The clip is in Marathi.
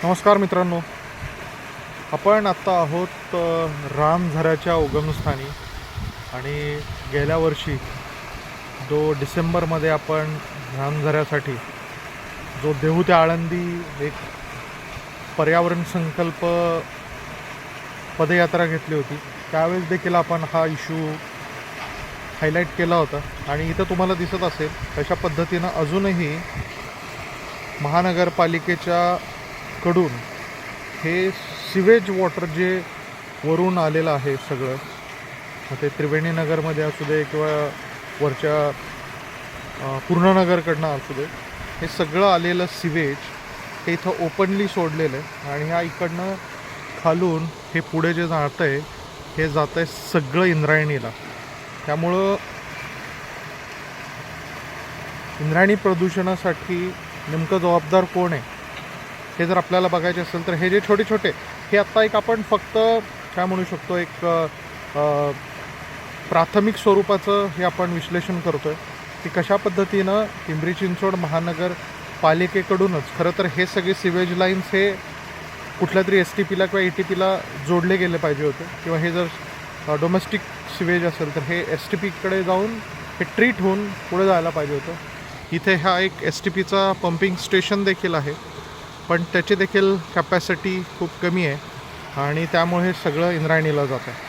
नमस्कार मित्रांनो, आपण आत्ता आहोत रामझऱ्याच्या उगमस्थानी. आणि गेल्या वर्षी डिसेंबरमध्ये आपण रामझऱ्यासाठी देहू ते आळंदी एक पर्यावरण संकल्प पदयात्रा घेतली होती. त्यावेळेस देखील आपण हा इश्यू हायलाईट केला होता. आणि इथं तुम्हाला दिसत असेल तशा पद्धतीनं अजूनही महानगरपालिकेच्या कडून हे सिवेज वॉटर जे वरून आलेलं आहे सगळं, मग ते त्रिवेणी नगरमध्ये असू दे किंवा वरच्या पूर्णनगरकडनं असू दे, हे सगळं आलेलं सिवेज हे इथं ओपनली सोडलेलं आहे. आणि ह्या इकडनं खालून हे पुढे जे जातं आहे हे जातं आहे सगळं इंद्रायणीला. त्यामुळं इंद्रायणी प्रदूषणासाठी नेमकं जबाबदार कोण आहे हे जर आपल्याला बघायचे असेल तर हे जे छोटे छोटे हे आत्ता एक आपण फक्त काय म्हणू शकतो, एक प्राथमिक स्वरूपाचं हे आपण विश्लेषण करतो आहे की कशा पद्धतीनं पिंपरी चिंचवड महानगरपालिकेकडूनच खरं तर हे सगळे सिवेज लाईन्स हे कुठल्या तरी STPला किंवा ATPला जोडले गेले पाहिजे होते. किंवा हे जर डोमेस्टिक सिवेज असेल तर हे STPकडे जाऊन हे ट्रीट होऊन पुढे जायला पाहिजे होतं. इथे हा एक STPचा पंपिंग स्टेशन देखील आहे, पण त्याची देखील कॅपॅसिटी खूप कमी आहे आणि त्यामुळे हे सगळं इंद्रायणीला जातं आहे.